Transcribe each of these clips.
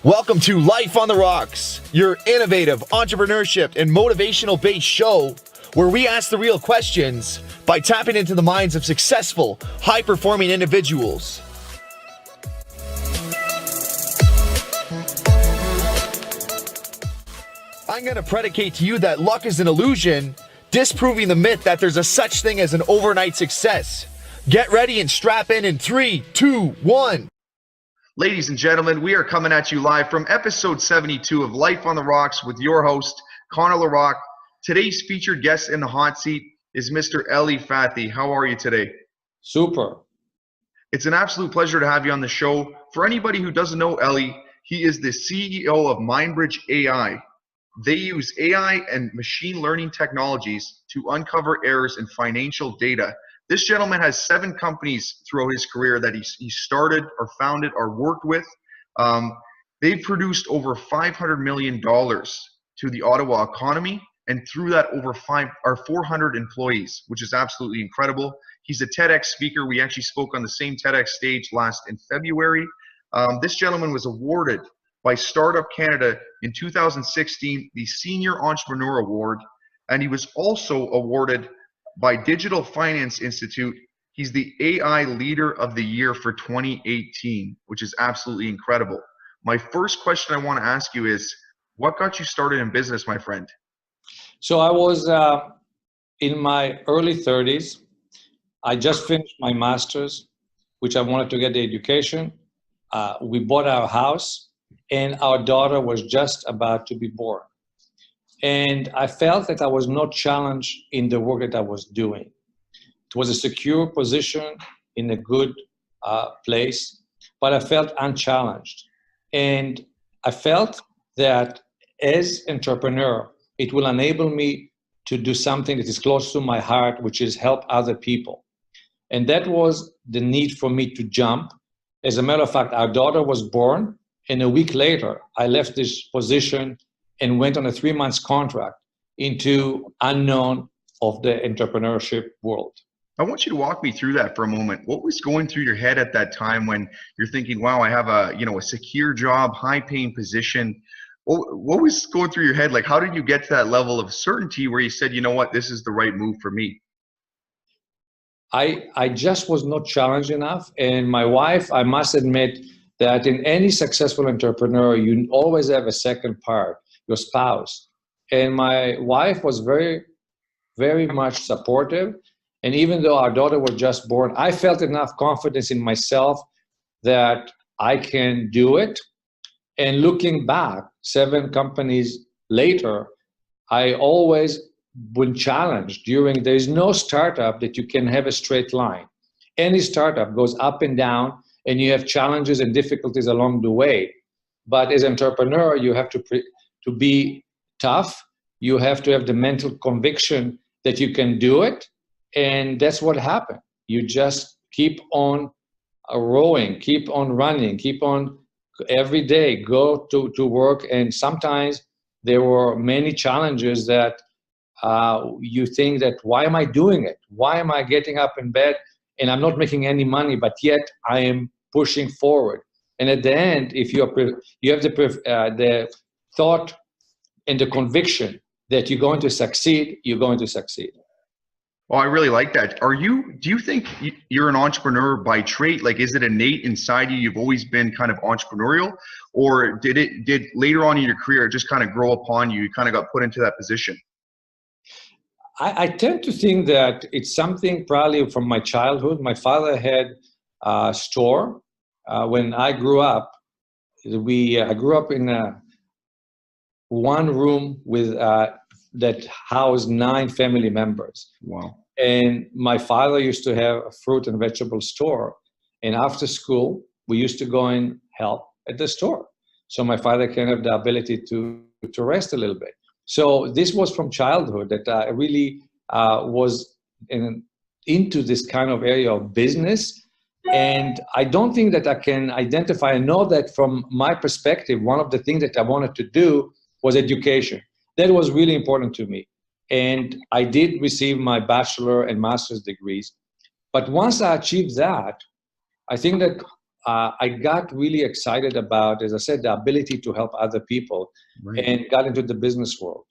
Welcome to Life on the Rocks, your innovative entrepreneurship and motivational based show where we ask the real questions by tapping into the minds of successful, high-performing individuals. I'm going to predicate to you that luck is an illusion, disproving the myth that there's a such thing as an overnight success. Get ready and strap in 3, 2, 1. Ladies and gentlemen, we are coming at you live from episode 72 of Life on the Rocks with your host, Connor Rocque. Today's featured guest in the hot seat is Mr. Eli Fathi. How are you today? Super. It's an absolute pleasure to have you on the show. For anybody who doesn't know Eli, he is the CEO of MindBridge Ai. They use AI and machine learning technologies to uncover errors in financial data. This gentleman has 7 companies throughout his career that he started or founded or worked with. They've produced over $500 million to the Ottawa economy, and through that over 400 employees, which is absolutely incredible. He's a TEDx speaker. We actually spoke on the same TEDx stage last in February. This gentleman was awarded by Startup Canada in 2016 the Senior Entrepreneur Award, and he was also awarded by Digital Finance Institute. He's the AI Leader of the Year for 2018, which is absolutely incredible. My first question I want to ask you is, what got you started in business, my friend? So I was in my early 30s. I just finished my master's, which I wanted to get the education. We bought our house, and our daughter was just about to be born. And I felt that I was not challenged in the work that I was doing. It was a secure position in a good place, but I felt unchallenged. And I felt that as an entrepreneur, it will enable me to do something that is close to my heart, which is help other people. And that was the need for me to jump. As a matter of fact, our daughter was born, and a week later, I left this position and went on a 3-month contract into unknown of the entrepreneurship world. I want you to walk me through that for a moment. What was going through your head at that time when you're thinking, wow, I have a secure job, high paying position? What was going through your head? Like, how did you get to that level of certainty where you said, you know what, this is the right move for me? I just was not challenged enough. And my wife, I must admit that in any successful entrepreneur, you always have a second part, your spouse. And my wife was very, very much supportive. And even though our daughter was just born, I felt enough confidence in myself that I can do it. And looking back, 7 companies later, I always been challenged there's no startup that you can have a straight line. Any startup goes up and down, and you have challenges and difficulties along the way. But as an entrepreneur, you have to be tough. You have to have the mental conviction that you can do it. And that's what happened. You just keep on rowing, keep on running, keep on every day, go to work. And sometimes there were many challenges that you think that, why am I doing it? Why am I getting up in bed and I'm not making any money, but yet I am pushing forward? And at the end, if you have the thought and the conviction that you're going to succeed, you're going to succeed. Oh, I really like that. Do you think you're an entrepreneur by trait? Like, is it innate inside you? You've always been kind of entrepreneurial, or did later on in your career just kind of grow upon you? You kind of got put into that position? I tend to think that it's something probably from my childhood. My father had a store. When I grew up, I grew up in one room with that housed 9 family members. Wow. And my father used to have a fruit and vegetable store. And after school, we used to go and help at the store. So my father can have the ability to rest a little bit. So this was from childhood that I really was into this kind of area of business. And I don't think that I can identify. I know that from my perspective, one of the things that I wanted to do was education. That was really important to me. And I did receive my bachelor and master's degrees. But once I achieved that, I think that I got really excited about, as I said, the ability to help other people, Right. and got into the business world.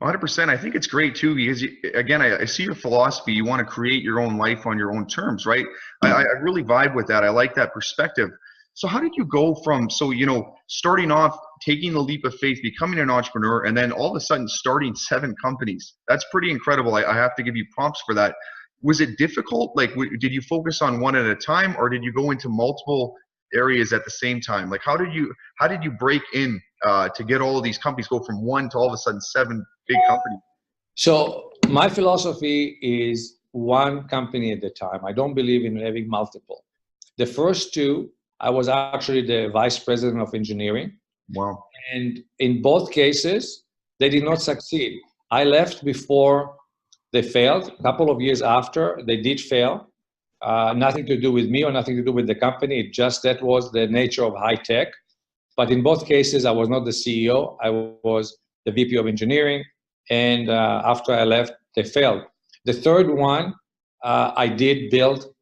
100%. I think it's great too because, again, I see your philosophy. You want to create your own life on your own terms, right? I really vibe with that. I like that perspective. So how did you go from, starting off, taking the leap of faith, becoming an entrepreneur, and then all of a sudden starting 7 companies? That's pretty incredible. I have to give you prompts for that. Was it difficult? Like, did you focus on one at a time, or did you go into multiple areas at the same time? Like, how did you break in to get all of these companies, go from 1 to all of a sudden 7 big companies? So my philosophy is one company at a time. I don't believe in having multiple. The first 2, I was actually the vice president of engineering. Wow. And in both cases, they did not succeed. I left before they failed. A couple of years after, they did fail. Nothing to do with me or nothing to do with the company. It just that was the nature of high tech. But in both cases, I was not the CEO. I was the VP of engineering. And after I left, they failed. The third one, I did build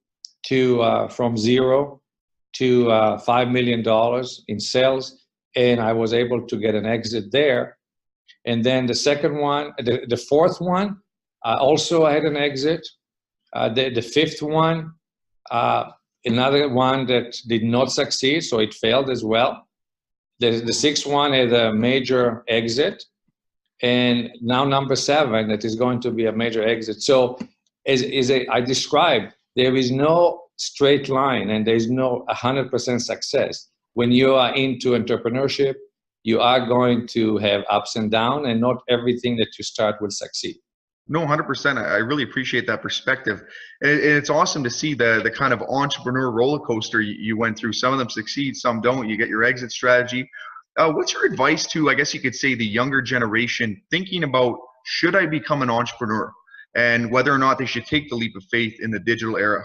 to from 0 to $5 million in sales, and I was able to get an exit there. And then the second one, the fourth one, also I had an exit. The fifth one, another one that did not succeed, so it failed as well. The sixth one had a major exit, and now number 7 that is going to be a major exit. So as I described, there is no straight line and there's no 100% success. When you are into entrepreneurship, you are going to have ups and downs, and not everything that you start will succeed. No, 100%. I really appreciate that perspective. And it's awesome to see the kind of entrepreneur roller coaster you went through. Some of them succeed, some don't. You get your exit strategy. What's your advice to, I guess you could say, the younger generation thinking about, should I become an entrepreneur, and whether or not they should take the leap of faith in the digital era?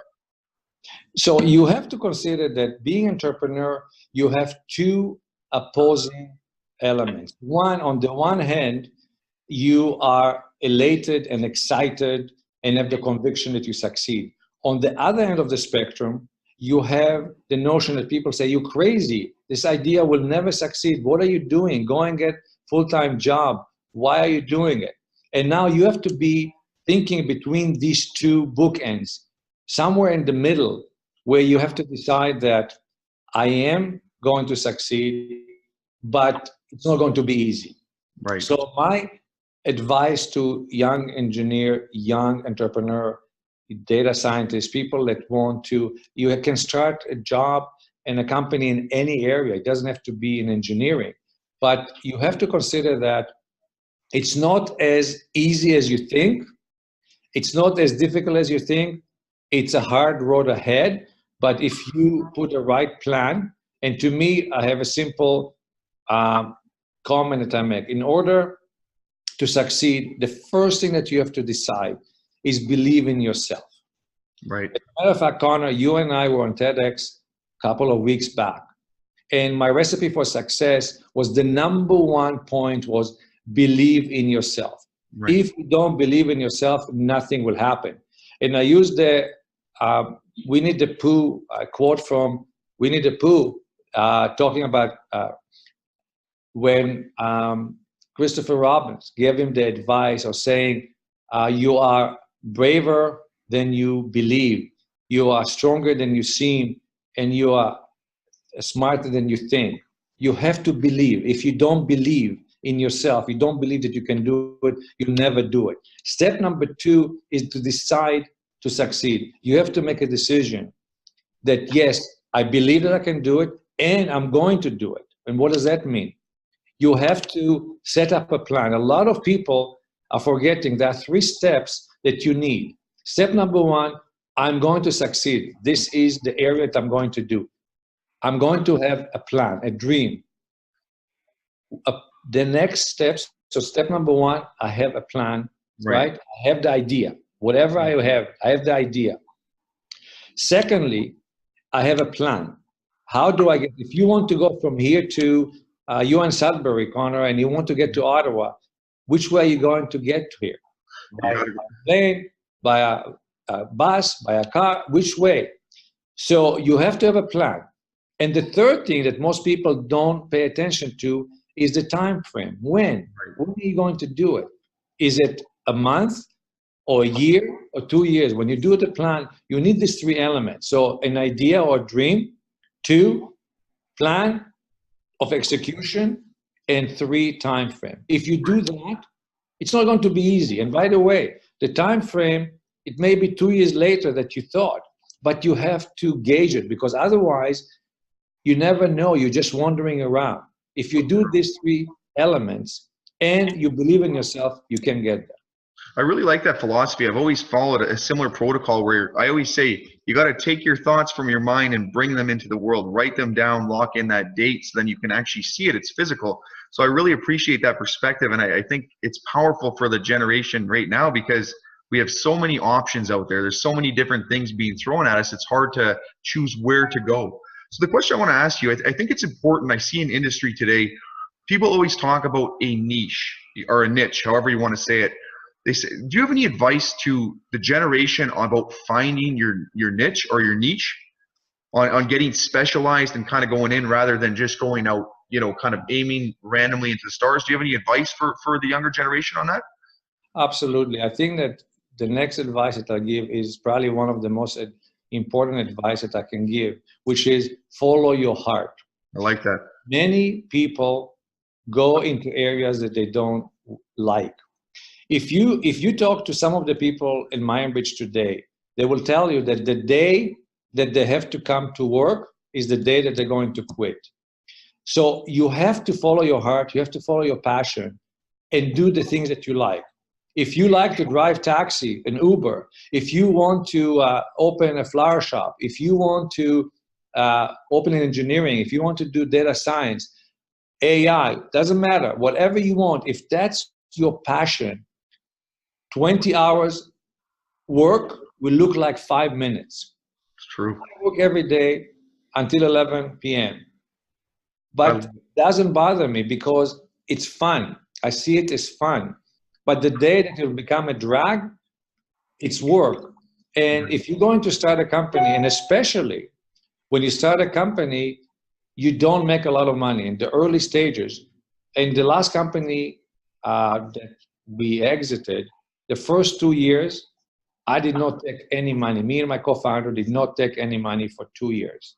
So you have to consider that being an entrepreneur, you have 2 opposing elements. One, on the one hand, you are elated and excited and have the conviction that you succeed. On the other end of the spectrum, you have the notion that people say, you're crazy. This idea will never succeed. What are you doing? Go and get full-time job. Why are you doing it? And now you have to be thinking between these 2 bookends, somewhere in the middle, where you have to decide that I am going to succeed, but it's not going to be easy. Right. So my advice to young engineer, young entrepreneur, data scientists, people that want to, you can start a job and a company in any area. It doesn't have to be in engineering, but you have to consider that it's not as easy as you think. It's not as difficult as you think. It's a hard road ahead, but if you put a right plan, and to me, I have a simple comment that I make. In order to succeed, the first thing that you have to decide is believe in yourself. Right. As a matter of fact, Connor, you and I were on TEDx a couple of weeks back, and my recipe for success was the number 1 point was believe in yourself. Right. If you don't believe in yourself, nothing will happen. And I used the Winnie the Pooh quote from Winnie the Pooh, talking about when Christopher Robbins gave him the advice of saying, you are braver than you believe, you are stronger than you seem, and you are smarter than you think. You have to believe. If you don't believe in yourself, you don't believe that you can do it, you'll never do it. Step number 2 is to decide to succeed. You have to make a decision that, yes, I believe that I can do it, and I'm going to do it. And what does that mean? You have to set up a plan. A lot of people are forgetting there are 3 steps that you need. Step number 1, I'm going to succeed. This is the area that I'm going to do. I'm going to have a plan, a dream. The next steps, so step number 1, I have a plan, right? I have the idea. Whatever I have the idea. Secondly, I have a plan. How do I get, if you want to go from here to you're in Sudbury, Connor, and you want to get to Ottawa, which way are you going to get here? By a plane, by a bus, by a car, which way? So you have to have a plan. And the third thing that most people don't pay attention to is the time frame. When are you going to do it? Is it a month or a year or 2 years? When you do the plan, you need these three elements. So an idea or dream, 2, plan of execution, and 3, time frame. If you do that, it's not going to be easy. And by the way, the time frame, it may be 2 years later that you thought, but you have to gauge it, because otherwise you never know. You're just wandering around. If you do these 3 elements and you believe in yourself, you can get there. I really like that philosophy. I've always followed a similar protocol where I always say you got to take your thoughts from your mind and bring them into the world, write them down, lock in that date so then you can actually see it. It's physical. So I really appreciate that perspective. And I think it's powerful for the generation right now because we have so many options out there. There's so many different things being thrown at us. It's hard to choose where to go. So the question I want to ask you, I think it's important. I see in industry today, people always talk about a niche or a niche, however you want to say it. They say, do you have any advice to the generation about finding your niche or your niche on getting specialized and kind of going in rather than just going out, you know, kind of aiming randomly into the stars? Do you have any advice for the younger generation on that? Absolutely. I think that the next advice that I give is probably one of the most important advice that I can give, which is follow your heart. I like that. Many people go into areas that they don't like. If you talk to some of the people in MindBridge today, they will tell you that the day that they have to come to work is the day that they're going to quit. So you have to follow your heart, you have to follow your passion and do the things that you like. If you like to drive taxi, an Uber, if you want to open a flower shop, if you want to open an engineering, if you want to do data science, AI, doesn't matter, whatever you want, if that's your passion, 20 hours work will look like 5 minutes. It's true. I work every day until 11 p.m. But it doesn't bother me because it's fun. I see it as fun. But the day that it will become a drag, it's work. And if you're going to start a company, and especially when you start a company, you don't make a lot of money in the early stages. In the last company that we exited, the first 2 years, I did not take any money. Me and my co-founder did not take any money for 2 years.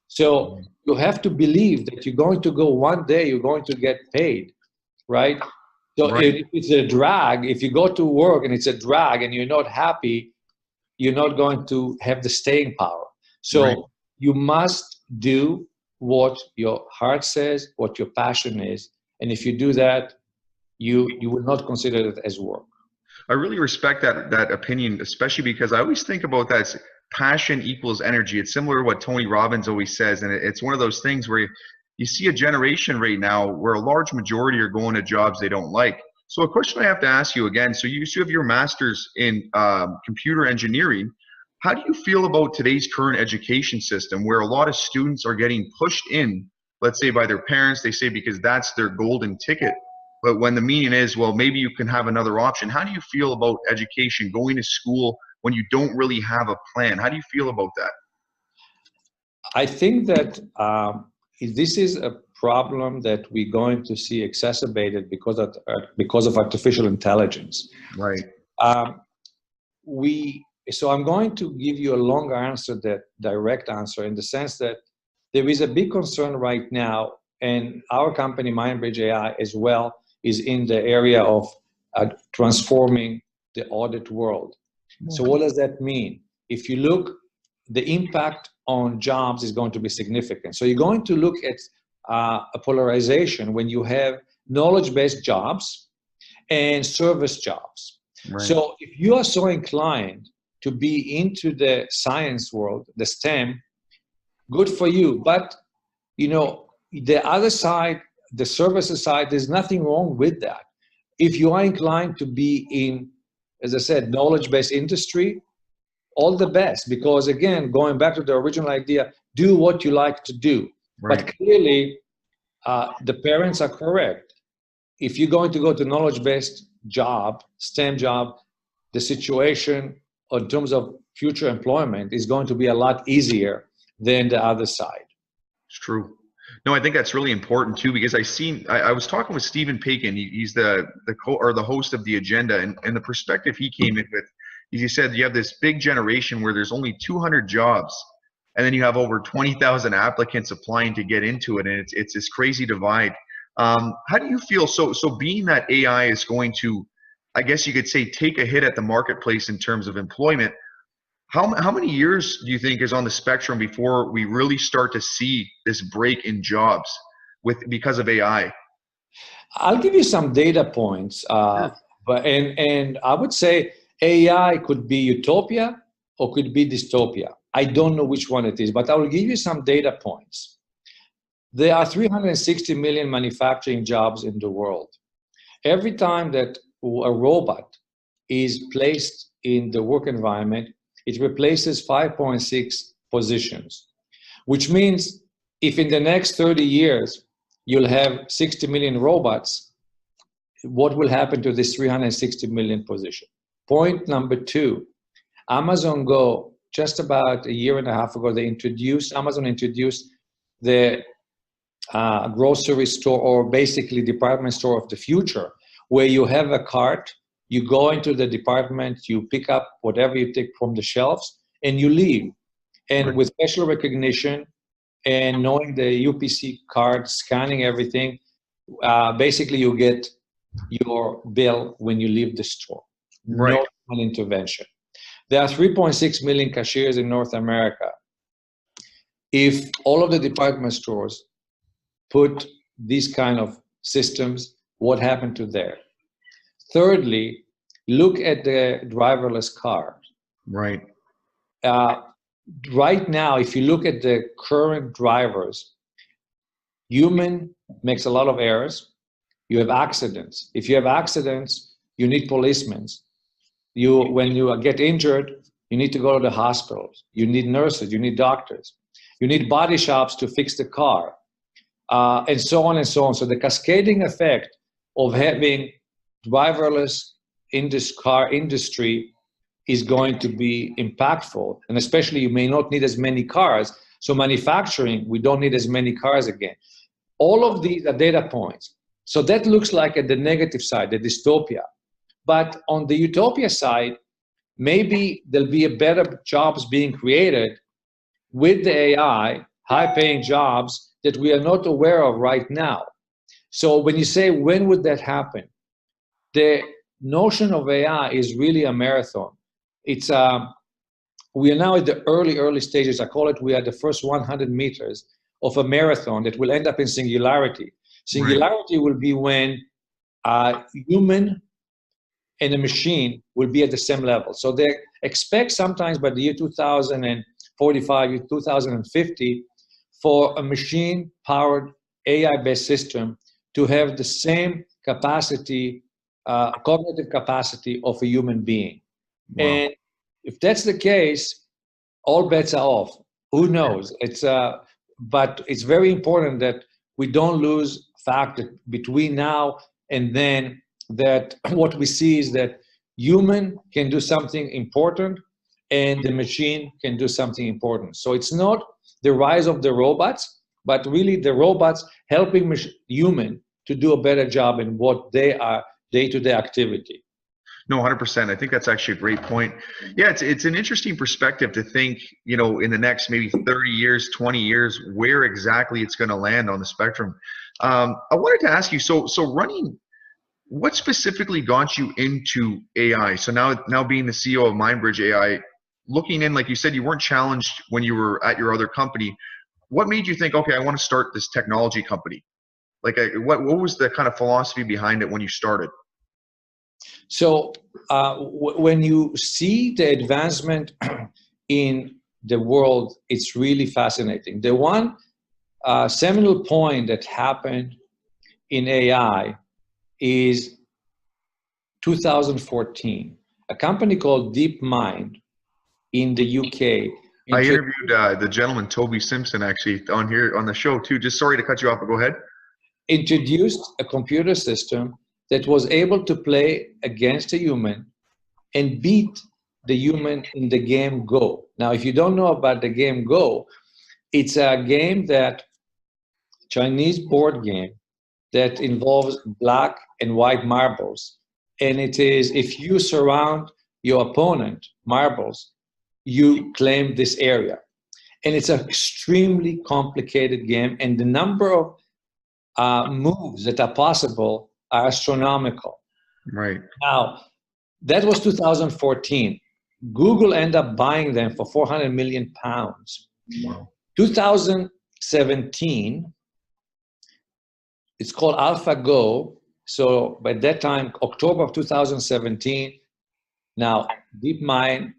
So you have to believe that you're going to go one day, you're going to get paid, right? So if it's a drag, if you go to work and it's a drag and you're not happy, you're not going to have the staying power. So you must do what your heart says, what your passion is. And if you do that, you will not consider it as work. I really respect that opinion, especially because I always think about that passion equals energy. It's similar to what Tony Robbins always says, and it's one of those things where you see a generation right now where a large majority are going to jobs they don't like. So a question I have to ask you again, so you have your master's in computer engineering. How do you feel about today's current education system where a lot of students are getting pushed in, let's say by their parents, they say because that's their golden ticket. But when the meaning is, well, maybe you can have another option. How do you feel about education, going to school when you don't really have a plan? How do you feel about that? I think that this is a problem that we're going to see exacerbated because of artificial intelligence. Right. So I'm going to give you a longer answer, that direct answer, in the sense that there is a big concern right now, and our company, MindBridge AI, as well, is in the area of transforming the audit world. So what does that mean? If you look, the impact on jobs is going to be significant. So you're going to look at a polarization when you have knowledge-based jobs and service jobs. Right. So if you are so inclined to be into the science world, the STEM, good for you. But, you know, the other side, the services side, there's nothing wrong with that. If you are inclined to be in, as I said, knowledge-based industry, all the best. Because again, going back to the original idea, do what you like to do. Right. But clearly, the parents are correct. If you're going to go to knowledge-based job, STEM job, the situation in terms of future employment is going to be a lot easier than the other side. It's true. No, I think that's really important too, because I was talking with Stephen Paikin. He's the host of the Agenda, and the perspective he came in with is he said you have this big generation where there's only 200 jobs, and then you have over 20,000 applicants applying to get into it, and it's this crazy divide. How do you feel? So being that AI is going to, I guess you could say, take a hit at the marketplace in terms of employment. How many years do you think is on the spectrum before we really start to see this break in jobs because of AI? I'll give you some data points, Sure. and I would say AI could be utopia or could be dystopia. I don't know which one it is, but I will give you some data points. There are 360 million manufacturing jobs in the world. Every time that a robot is placed in the work environment, it replaces 5.6 positions, which means if in the next 30 years you'll have 60 million robots, what will happen to this 360 million position? Point number two, Amazon Go, just about a year and a half ago, Amazon introduced the grocery store, or basically department store of the future, where you have a cart, you go into the department, you pick up whatever you take from the shelves, and you leave. And with facial recognition and knowing the UPC card, scanning everything, basically you get your bill when you leave the store. Right. No human intervention. There are 3.6 million cashiers in North America. If all of the department stores put these kind of systems, what happened to there? Thirdly, look at the driverless car. Right. Right now, if you look at the current drivers, human makes a lot of errors. You have accidents. If you have accidents, you need policemen. When you get injured, you need to go to the hospitals. You need nurses. You need doctors. You need body shops to fix the car, and so on and so on. So the cascading effect of having driverless in this car industry is going to be impactful, and especially you may not need as many cars. So manufacturing, we don't need as many cars again. All of these are data points. So that looks like at the negative side, the dystopia. But on the utopia side, maybe there'll be a better jobs being created with the AI, high-paying jobs that we are not aware of right now. So when you say, when would that happen? The notion of AI is really a marathon. It's we are now at the early stages. I call it, we are the first 100 meters of a marathon that will end up in singularity. Singularity will be when a human and a machine will be at the same level. So they expect sometimes by the year 2045, 2050, for a machine-powered AI-based system to have the same capacity, cognitive capacity of a human being. Wow. And if that's the case, all bets are off. Who knows? But it's very important that we don't lose fact that between now and then, that what we see is that human can do something important and the machine can do something important. So it's not the rise of the robots, but really the robots helping human to do a better job in what they are day-to-day activity. No, 100%. I think that's actually a great point. Yeah, it's an interesting perspective to think, in the next maybe 30 years, 20 years, where exactly it's going to land on the spectrum. I wanted to ask you, so running, what specifically got you into AI? So now being the CEO of MindBridge AI, looking in, like you said, you weren't challenged when you were at your other company. What made you think, okay, I want to start this technology company? Like, what was the kind of philosophy behind it when you started? So when you see the advancement in the world, it's really fascinating. The one seminal point that happened in AI is 2014. A company called DeepMind in the UK. I interviewed the gentleman, Toby Simpson, actually on here on the show too. Just sorry to cut you off, but go ahead. Introduced a computer system that was able to play against a human and beat the human in the game Go. Now, if you don't know about the game Go, it's a game that Chinese board game that involves black and white marbles. And it is, if you surround your opponent marbles, you claim this area. And it's an extremely complicated game, and the number of moves that are possible are astronomical. Right. Now, that was 2014. Google ended up buying them for 400 million pounds. Wow. 2017, it's called AlphaGo. So by that time, October of 2017, now DeepMind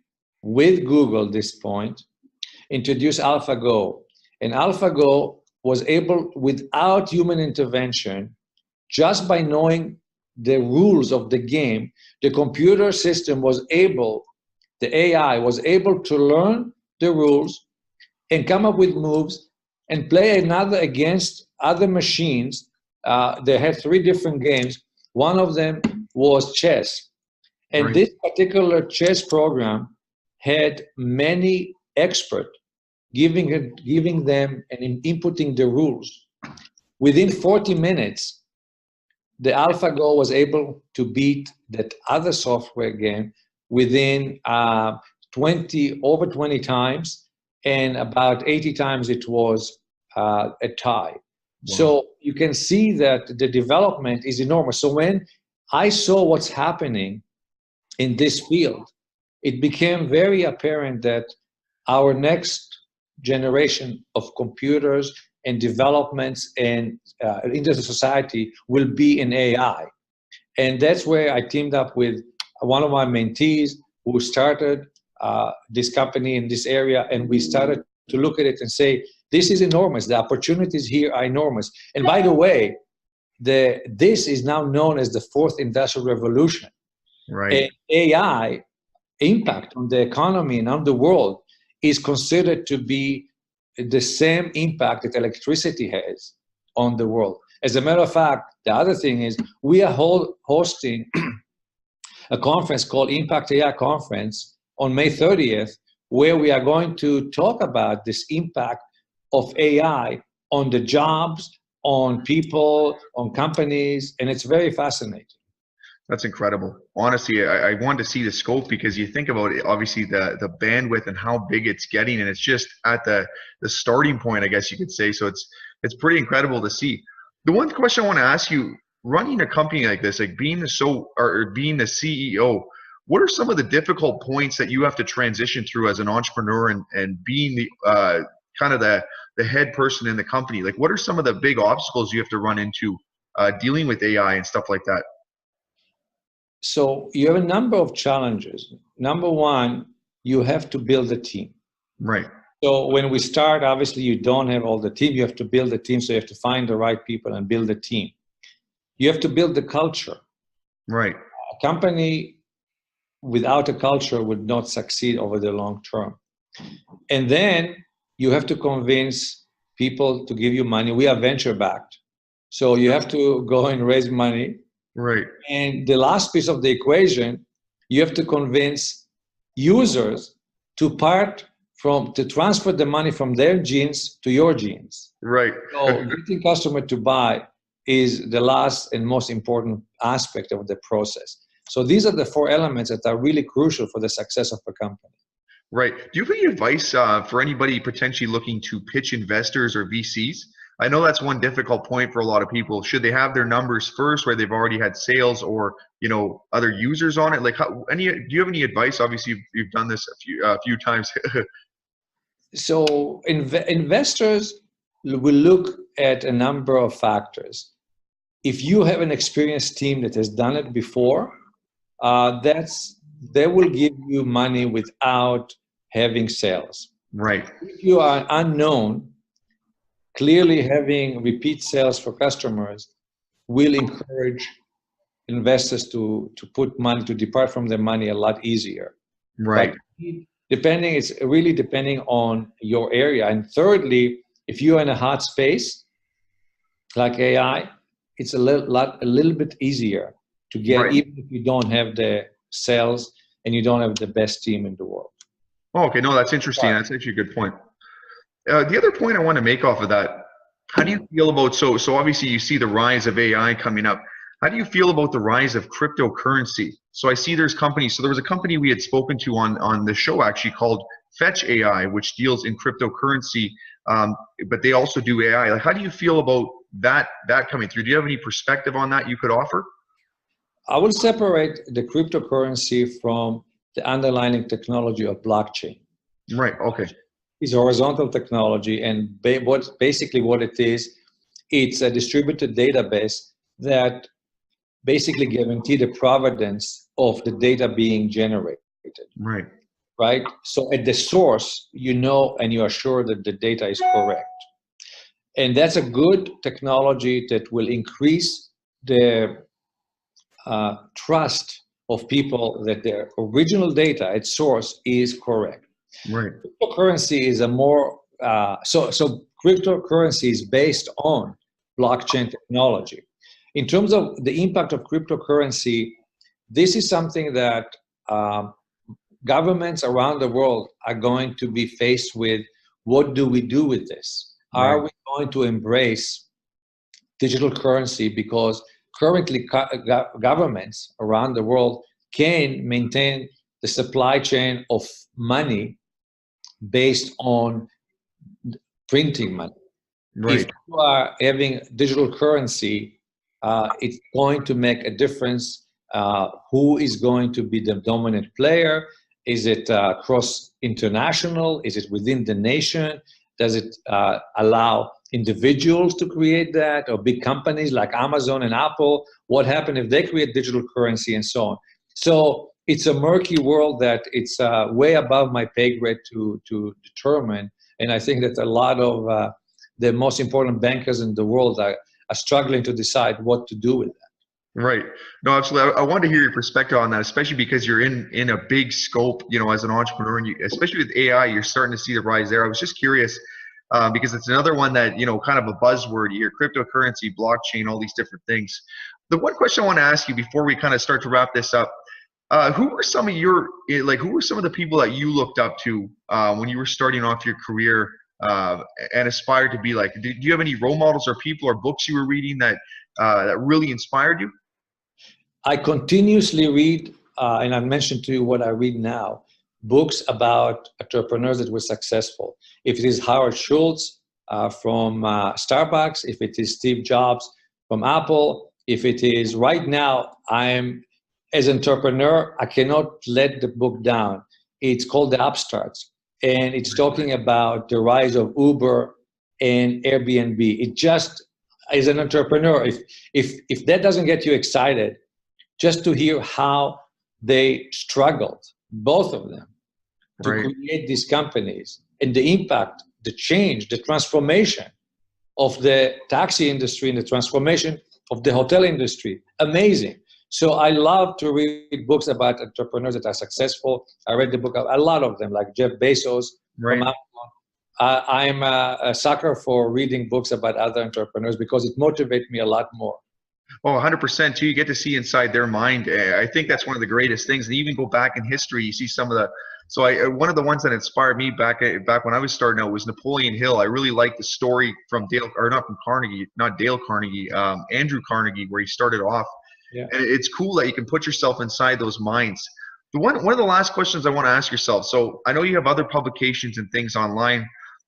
with Google, this point, introduced AlphaGo. And AlphaGo was able, without human intervention, just by knowing the rules of the game, the computer system was able, the AI was able to learn the rules and come up with moves and play another against other machines. They had 3 different games. One of them was chess. And Right. this particular chess program had many experts giving them and inputting the rules. Within 40 minutes, the AlphaGo was able to beat that other software game within over 20 times, and about 80 times it was a tie. Wow. So you can see that the development is enormous. So when I saw what's happening in this field, it became very apparent that our next generation of computers and developments and into the society will be in AI. And that's where I teamed up with one of my mentees who started this company in this area, and we started to look at it and say, this is enormous. The opportunities here are enormous. And by the way, this is now known as the 4th industrial revolution. Right. And AI impact on the economy and on the world is considered to be the same impact that electricity has on the world. As a matter of fact, the other thing is we are hosting a conference called Impact AI Conference on May 30th, where we are going to talk about this impact of AI on the jobs, on people, on companies, and it's very fascinating. That's incredible. Honestly, I wanted to see the scope, because you think about it, obviously the bandwidth and how big it's getting, and it's just at the starting point, I guess you could say. So it's pretty incredible to see. The one question I want to ask you, running a company like this, like being the CEO, what are some of the difficult points that you have to transition through as an entrepreneur and being the kind of the head person in the company? Like, what are some of the big obstacles you have to run into dealing with AI and stuff like that? So you have a number of challenges. Number one, you have to build a team. Right. So when we start, obviously you don't have all the team. You have to build a team. So you have to find the right people and build a team. You have to build the culture. Right. A company without a culture would not succeed over the long term. And then you have to convince people to give you money. We are venture backed. So you have to go and raise money. Right. And the last piece of the equation, you have to convince users to transfer the money from their genes to your genes. Right. So getting customer to buy is the last and most important aspect of the process. So these are the 4 elements that are really crucial for the success of a company. Right. Do you have any advice for anybody potentially looking to pitch investors or VCs? I know that's one difficult point for a lot of people. Should they have their numbers first, where they've already had sales or other users on it? Like, do you have any advice? Obviously, you've done this a few times. So investors will look at a number of factors. If you have an experienced team that has done it before, they will give you money without having sales. Right. If you are unknown, clearly having repeat sales for customers will encourage investors to put money, to depart from their money a lot easier. Right. But it's really depending on your area. And thirdly, if you're in a hot space like AI, it's a little bit easier to get, right, even if you don't have the sales and you don't have the best team in the world. Oh, okay, no, that's interesting. That's actually a good point. The other point I want to make off of that, How do you feel about, so obviously you see the rise of AI coming up. How do you feel about the rise of cryptocurrency? So I see there's companies, so there was a company we had spoken to on the show actually called Fetch AI, which deals in cryptocurrency, but they also do AI. Like, how do you feel about that coming through? Do you have any perspective on that you could offer? I will separate the cryptocurrency from the underlying technology of blockchain. Right, okay. It's horizontal technology, and basically what it is, it's a distributed database that basically guarantee the provenance of the data being generated. Right. Right? So at the source, you know, and you are sure that the data is correct. And that's a good technology that will increase the trust of people that their original data at source is correct. Right. Cryptocurrency is a more, so cryptocurrency is based on blockchain technology. In terms of the impact of cryptocurrency, this is something that governments around the world are going to be faced with. What do we do with this? Right. Are we going to embrace digital currency? Because currently governments around the world can maintain the supply chain of money based on printing money. Right. If you are having digital currency, it's going to make a difference. Who is going to be the dominant player? Is it cross-international? Is it within the nation? Does it allow individuals to create that, or big companies like Amazon and Apple? What happens if they create digital currency and so on? So it's a murky world that it's way above my pay grade to determine. And I think that a lot of the most important bankers in the world are struggling to decide what to do with that. Right. No, absolutely. I want to hear your perspective on that, especially because you're in a big scope, you know, as an entrepreneur, and you, especially with AI, you're starting to see the rise there. I was just curious because it's another one that, you know, kind of a buzzword. You hear cryptocurrency, blockchain, all these different things. The one question I want to ask you before we kind of start to wrap this up, who were some of who were some of the people that you looked up to when you were starting off your career and aspired to be like? Do you have any role models or people or books you were reading that that really inspired you? I continuously read, and I mentioned to you what I read now, books about entrepreneurs that were successful. If it is Howard Schultz from Starbucks, if it is Steve Jobs from Apple, if it is right now, as an entrepreneur, I cannot let the book down. It's called The Upstarts, and it's talking about the rise of Uber and Airbnb. It just, as an entrepreneur, if that doesn't get you excited, just to hear how they struggled, both of them, to create these companies, and the impact, the change, the transformation of the taxi industry and the transformation of the hotel industry. Amazing. So I love to read books about entrepreneurs that are successful. I read the book of a lot of them, like Jeff Bezos from Amazon. I'm a sucker for reading books about other entrepreneurs because it motivates me a lot more. Oh, 100% too. You get to see inside their mind. I think that's one of the greatest things. And even go back in history, you see some of the. So one of the ones that inspired me back when I was starting out was Napoleon Hill. I really liked the story from Dale Carnegie, Andrew Carnegie, where he started off. Yeah. And it's cool that you can put yourself inside those minds. One of the last questions I want to ask yourself. So I know you have other publications and things online.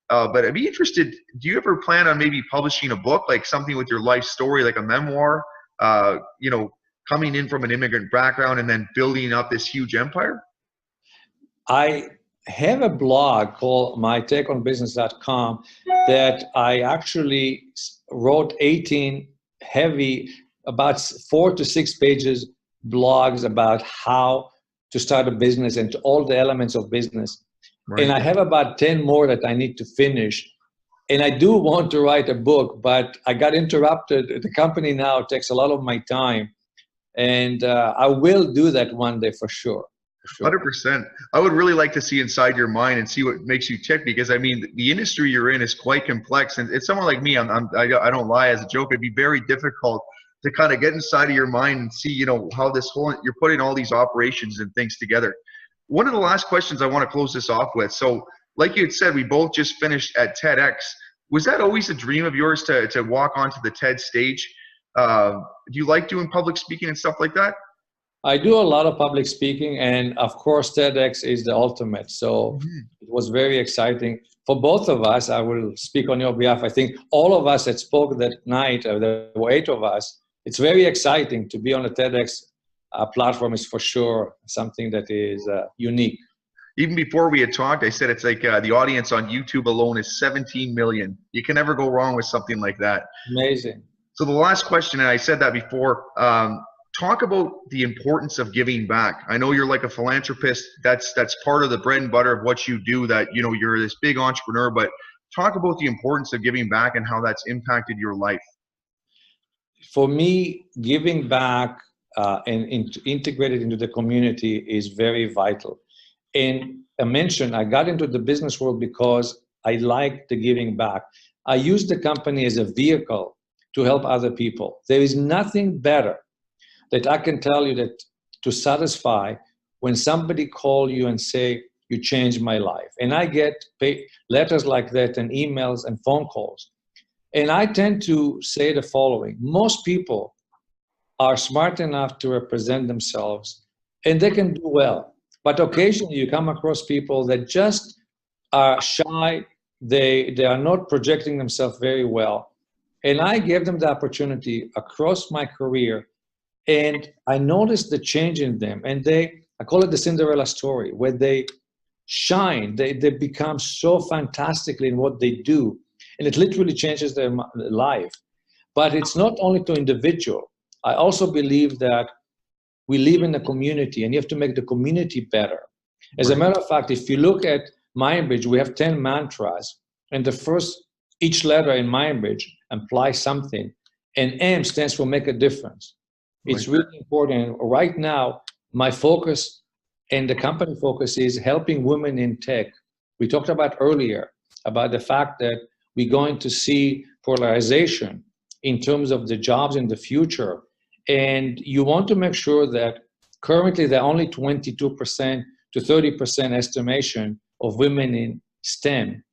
But I'd be interested, do you ever plan on maybe publishing a book, like something with your life story, like a memoir, you know, coming in from an immigrant background and then building up this huge empire? I have a blog called mytakeonbusiness.com that I actually wrote 18 heavy, about 4 to 6 pages blogs about how to start a business and all the elements of business. Right. And I have about 10 more that I need to finish. And I do want to write a book, but I got interrupted. The company now takes a lot of my time. And I will do that one day for sure. 100%. I would really like to see inside your mind and see what makes you tick, because I mean, the industry you're in is quite complex. And it's someone like me, I don't lie as a joke, it'd be very difficult to kind of get inside of your mind and see, you know, how this whole, you're putting all these operations and things together. One of the last questions I want to close this off with. So like you had said, we both just finished at TEDx. Was that always a dream of yours to walk onto the TED stage? Do you like doing public speaking and stuff like that? I do a lot of public speaking, and of course, TEDx is the ultimate. So it was very exciting for both of us. I will speak on your behalf. I think all of us that spoke that night, there were 8 of us. It's very exciting to be on a TEDx platform. Is for sure something that is unique. Even before we had talked, I said it's like the audience on YouTube alone is 17 million. You can never go wrong with something like that. Amazing. So the last question, and I said that before, talk about the importance of giving back. I know you're like a philanthropist. That's part of the bread and butter of what you do, that, you know, you're this big entrepreneur, but talk about the importance of giving back and how that's impacted your life. For me, giving back and integrated into the community is very vital. And I mentioned I got into the business world because I like the giving back. I use the company as a vehicle to help other people. There is nothing better that I can tell you that to satisfy when somebody call you and say, you changed my life. And I get letters like that and emails and phone calls. And I tend to say the following: most people are smart enough to represent themselves and they can do well. But occasionally you come across people that just are shy. They are not projecting themselves very well. And I gave them the opportunity across my career, and I noticed the change in them. And I call it the Cinderella story, where they shine, they become so fantastically in what they do, and it literally changes their life. But it's not only to individual. I also believe that we live in a community, and you have to make the community better. As a matter of fact, if you look at MindBridge, we have 10 mantras, and each letter in MindBridge implies something, and M stands for make a difference. It's really important. Right now, my focus and the company focus is helping women in tech. We talked about earlier about the fact that we're going to see polarization in terms of the jobs in the future. And you want to make sure that currently there are only 22% to 30% estimation of women in STEM.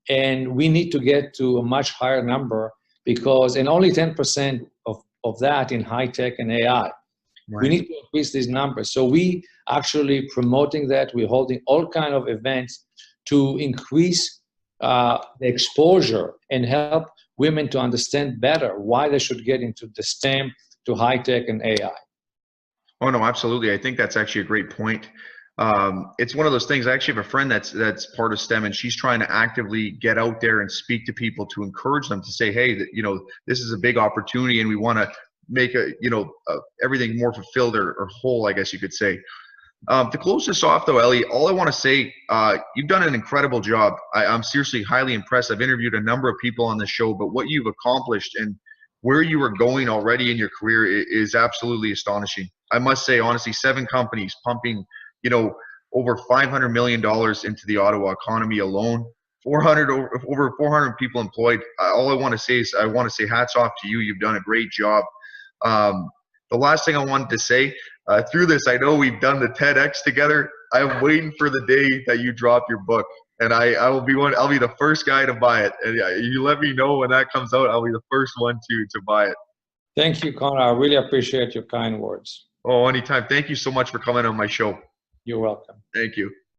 And we need to get to a much higher number, and only 10% of that in high tech and AI. We need to increase these numbers. So we actually promoting that. We're holding all kind of events to increase the exposure and help women to understand better why they should get into the STEM, to high tech and AI. Oh no, absolutely. I think that's actually a great point. It's one of those things. I actually have a friend that's part of STEM, and she's trying to actively get out there and speak to people to encourage them to say, hey, that, you know, this is a big opportunity, and we want to make everything more fulfilled or whole, I guess you could say. To close this off though, Eli, all I want to say, you've done an incredible job. I'm seriously highly impressed. I've interviewed a number of people on the show, but what you've accomplished and where you are going already in your career is absolutely astonishing. I must say, honestly, 7 companies pumping, over $500 million into the Ottawa economy alone, over 400 people employed. All I want to say is I want to say hats off to you. You've done a great job. The last thing I wanted to say, through this, I know we've done the TEDx together. I'm waiting for the day that you drop your book, and I'll be the first guy to buy it. And you let me know when that comes out. I'll be the first one to buy it. Thank you, Connor. I really appreciate your kind words. Oh, anytime. Thank you so much for coming on my show. You're welcome. Thank you.